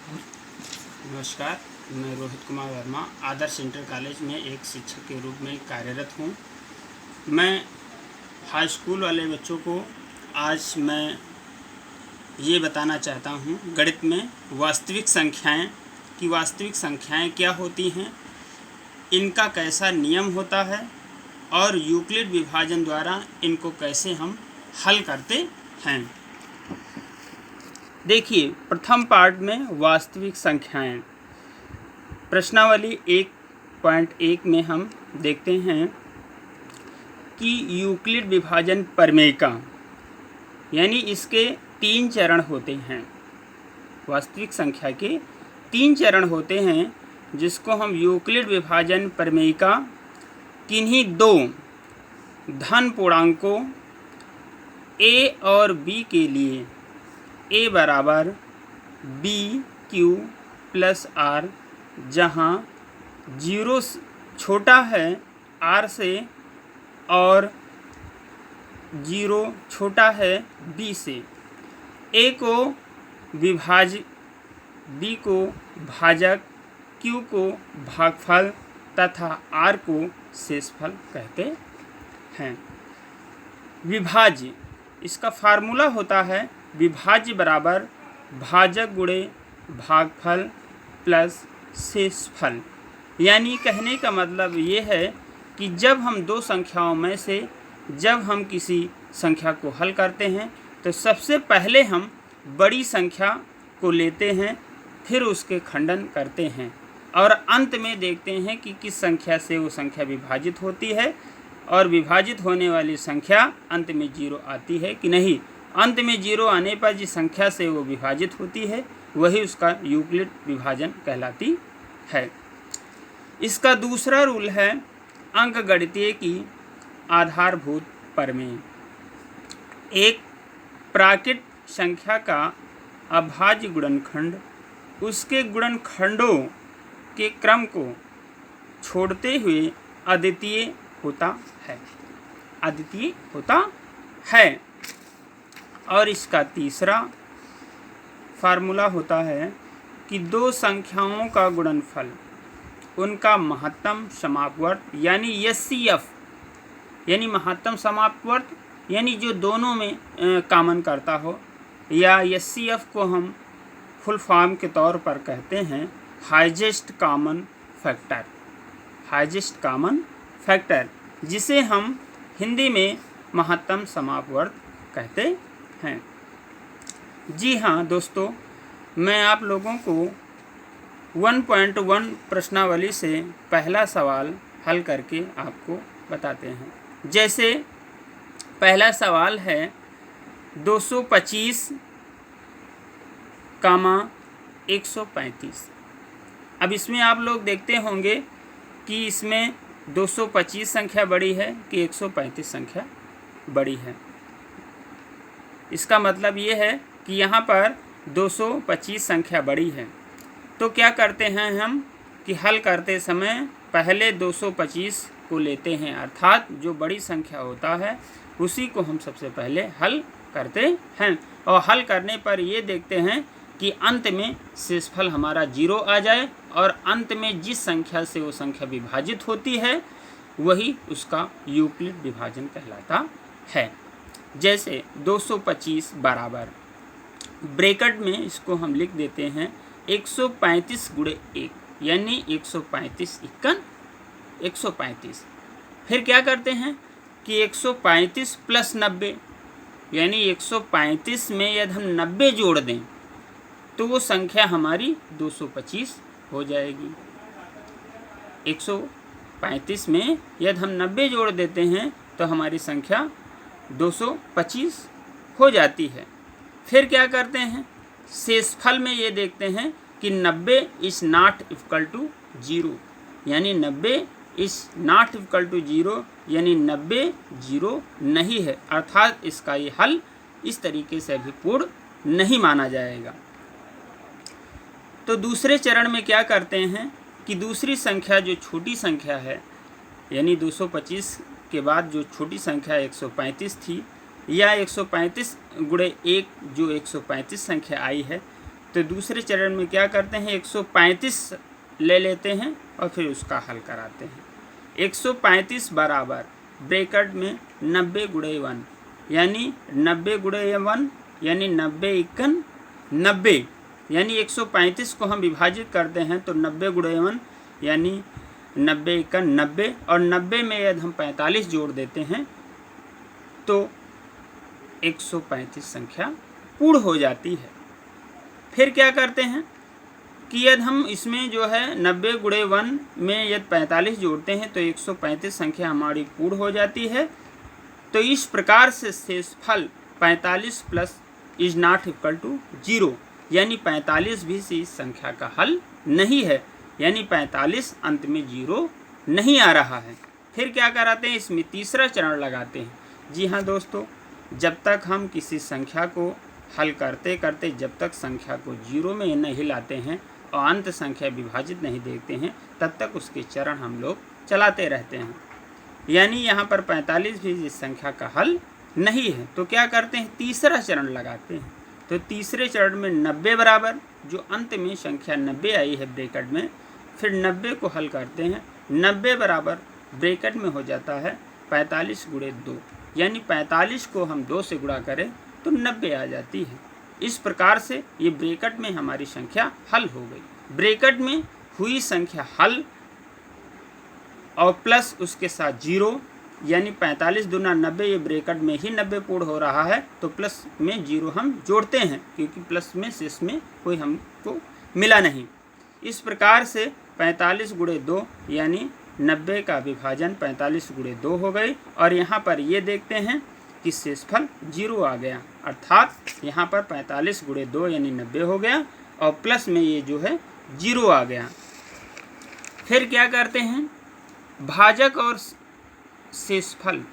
नमस्कार, मैं रोहित कुमार वर्मा आदर्श inter college में एक शिक्षक के रूप में कार्यरत हूँ। मैं हाई स्कूल वाले बच्चों को आज मैं ये बताना चाहता हूँ गणित में वास्तविक संख्याएं क्या होती हैं, इनका कैसा नियम होता है और यूक्लिड विभाजन द्वारा इनको कैसे हम हल करते हैं। देखिए, प्रथम पार्ट में वास्तविक संख्याएं, प्रश्नावली 1.1 में हम देखते हैं कि यूक्लिड विभाजन प्रमेय का यानी इसके 3 चरण होते हैं। वास्तविक संख्या के 3 चरण होते हैं, जिसको हम यूक्लिड विभाजन प्रमेय का किन्हीं 2 धन पूर्णांकों a और b के लिए a बराबर BQ प्लस R, जहाँ 0 छोटा है R से और 0 छोटा है B से, A को विभाज्य, B को भाजक, Q को भागफल तथा R को शेषफल कहते हैं। विभाज्य, इसका फार्मूला होता है विभाज्य बराबर भाजक गुणे भागफल प्लस शेषफल। यानी कहने का मतलब ये है कि जब हम 2 संख्याओं में से जब हम किसी संख्या को हल करते हैं तो सबसे पहले हम बड़ी संख्या को लेते हैं, फिर उसके खंडन करते हैं और अंत में देखते हैं कि किस संख्या से वो संख्या विभाजित होती है और विभाजित होने वाली संख्या अंत में 0 आती है कि नहीं। अंत में 0 आने पर जिस संख्या से वो विभाजित होती है वही उसका यूक्लिड विभाजन कहलाती है। इसका दूसरा रूल है अंकगणितीय की आधारभूत प्रमेय। एक प्राकृत संख्या का अभाज्य गुणनखंड उसके गुणनखंडों के क्रम को छोड़ते हुए अद्वितीय होता है। और इसका तीसरा फार्मूला होता है कि 2 संख्याओं का गुणनफल उनका महत्तम समापवर्त यानी HCF, यानी महत्तम समापवर्त यानी जो दोनों में कॉमन करता हो, या HCF को हम फुल फॉर्म के तौर पर कहते हैं हाईएस्ट कॉमन फैक्टर, जिसे हम हिंदी में महत्तम समापवर्त कहते हैं। जी हाँ दोस्तों, मैं आप लोगों को 1.1 प्रश्नावली से पहला सवाल हल करके आपको बताते हैं। जैसे पहला सवाल है 225, 135। अब इसमें आप लोग देखते होंगे कि इसमें 225 संख्या बड़ी है कि 135 संख्या बड़ी है। इसका मतलब ये है कि यहाँ पर 225 संख्या बड़ी है। तो क्या करते हैं हम कि हल करते समय पहले 225 को लेते हैं, अर्थात जो बड़ी संख्या होता है उसी को हम सबसे पहले हल करते हैं। और हल करने पर ये देखते हैं कि अंत में शेषफल हमारा 0 आ जाए और अंत में जिस संख्या से वो संख्या विभाजित होती है वही उसका यूक्लिड विभाजन कहलाता है। जैसे 225 बराबर, ब्रैकेट में इसको हम लिख देते हैं 135 गुणे 1, यानी 135 इक्कन 135। फिर क्या करते हैं कि 135 प्लस 90, यानी 135 में यदि हम 90 जोड़ दें तो वो संख्या हमारी 225 हो जाएगी। 135 में यदि हम 90 जोड़ देते हैं तो हमारी संख्या 225 हो जाती है। फिर क्या करते हैं, शेषफल में ये देखते हैं कि 90 इज नॉट इक्वल टू 0, यानी 90 इज नॉट इक्वल टू 0, यानी 90 0 नहीं है, अर्थात इसका ये हल इस तरीके से अभी पूर्ण नहीं माना जाएगा। तो दूसरे चरण में क्या करते हैं कि दूसरी संख्या जो छोटी संख्या है, यानी 225 के बाद जो छोटी संख्या 135 थी, या 135 गुणे 1 जो 135 संख्या आई है, तो दूसरे चरण में क्या करते हैं, 135 ले लेते हैं और फिर उसका हल कराते हैं। 135 बराबर ब्रैकेट में 90 गुणे 1 यानी 90 गुणे 1 यानी 90 इक्कन 90, यानी 135 को हम विभाजित करते हैं तो 90 गुणे 1 यानी 90 इक्कन 90, और 90 में यदि हम 45 जोड़ देते हैं तो 135 संख्या पूर्ण हो जाती है। फिर क्या करते हैं कि यदि हम इसमें जो है 90 गुणे 1 में यदि 45 जोड़ते हैं तो 135 संख्या हमारी पूर्ण हो जाती है। तो इस प्रकार से शेषफल 45 plus is not equal to 0, यानी 45 भी इस संख्या का हल नहीं है, यानी 45 अंत में 0 नहीं आ रहा है। फिर क्या कराते हैं, इसमें तीसरा चरण लगाते हैं। जी हाँ दोस्तों, जब तक हम किसी संख्या को हल करते करते जब तक संख्या को 0 में नहीं लाते हैं और अंत संख्या विभाजित नहीं देखते हैं तब तक उसके चरण हम लोग चलाते रहते हैं। यानी यहाँ पर 45 भी इस संख्या का हल नहीं है। तो क्या करते हैं, तीसरा चरण लगाते हैं। तो तीसरे चरण में 90 बराबर जो अंत में संख्या 90 आई है ब्रैकेट में, फिर 90 को हल करते हैं। 90 बराबर ब्रैकेट में हो जाता है 45 गुणे 2, यानी 45 को हम 2 से गुणा करें तो 90 आ जाती है। इस प्रकार से ये ब्रैकेट में हमारी संख्या हल हो गई। ब्रैकेट में हुई संख्या हल और प्लस उसके साथ 0, यानी 45 दूना 90, ये ब्रैकेट में ही 90 पूर्ण हो रहा है तो प्लस में 0 हम जोड़ते हैं क्योंकि प्लस में शेष में कोई हमको मिला नहीं। इस प्रकार से 45 गुणे 2 यानी 90 का विभाजन 45 गुणे 2 हो गई, और यहाँ पर ये देखते हैं कि शेषफल 0 आ गया, अर्थात यहाँ पर 45 गुणे 2 यानी 90 हो गया और प्लस में ये जो है 0 आ गया। फिर क्या करते हैं, भाजक और शेषफल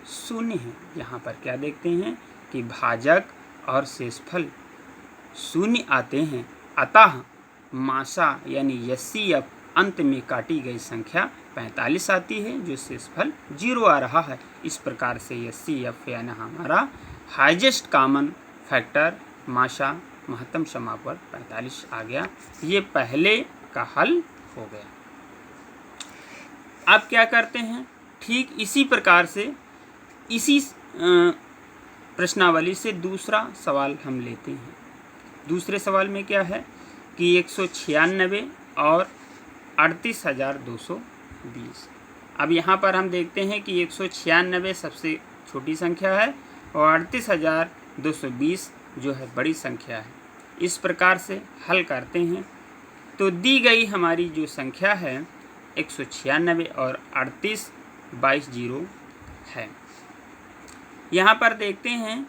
शून्य है। यहाँ पर क्या देखते हैं कि भाजक और शेषफल शून्य आते हैं, अतः मासा यानी एचसीएफ अंत में काटी गई संख्या 45 आती है जो शेषफल 0 आ रहा है। इस प्रकार से एचसीएफ यानी हमारा हाईएस्ट कॉमन फैक्टर मासा महत्तम समापवर्ग 45 आ गया। ये पहले का हल हो गया। अब क्या करते हैं, ठीक इसी प्रकार से इसी प्रश्नावली से दूसरा सवाल हम लेते हैं। दूसरे सवाल में क्या है कि 196 और 38,220। अब यहाँ पर हम देखते हैं कि 196 सबसे छोटी संख्या है और 38,220 जो है बड़ी संख्या है। इस प्रकार से हल करते हैं तो दी गई हमारी जो संख्या है 196 और 38 22 0 है। यहाँ पर देखते हैं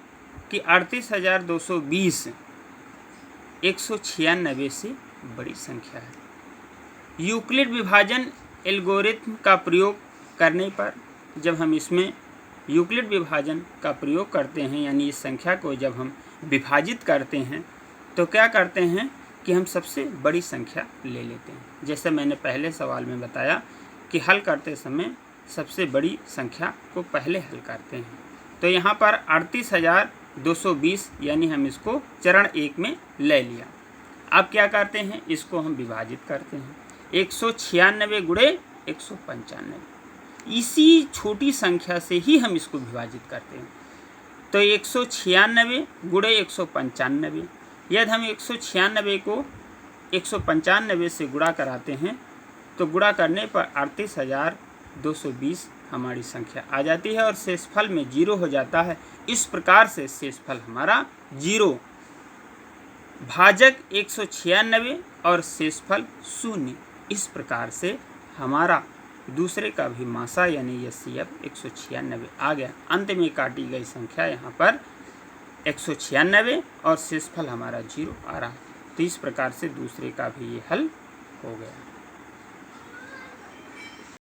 कि 38,220 196 से बड़ी संख्या है। यूक्लिड विभाजन एल्गोरिथम का प्रयोग करने पर जब हम इसमें यूक्लिड विभाजन का प्रयोग करते हैं, यानी इस संख्या को जब हम विभाजित करते हैं तो क्या करते हैं कि हम सबसे बड़ी संख्या ले लेते हैं। जैसे मैंने पहले सवाल में बताया कि हल करते समय सबसे बड़ी संख्या को पहले हल करते हैं। तो यहाँ पर 38,220 यानी हम इसको चरण 1 में ले लिया। अब क्या करते हैं, इसको हम विभाजित करते हैं। 196 गुणे 195, इसी छोटी संख्या से ही हम इसको विभाजित करते हैं। तो 196 गुणे 195, यदि हम 196 को 195 से गुणा कराते हैं तो गुणा करने पर 38,220 हमारी संख्या आ जाती है और शेषफल में 0 हो जाता है। इस प्रकार से शेषफल हमारा 0, भाजक 196 और शेषफल 0। इस प्रकार से हमारा दूसरे का भी मासा यानी एचसीएफ 196 आ गया। अंत में काटी गई संख्या यहाँ पर 196 और शेषफल हमारा 0 आ रहा है। तो इस प्रकार से दूसरे का भी ये हल हो गया।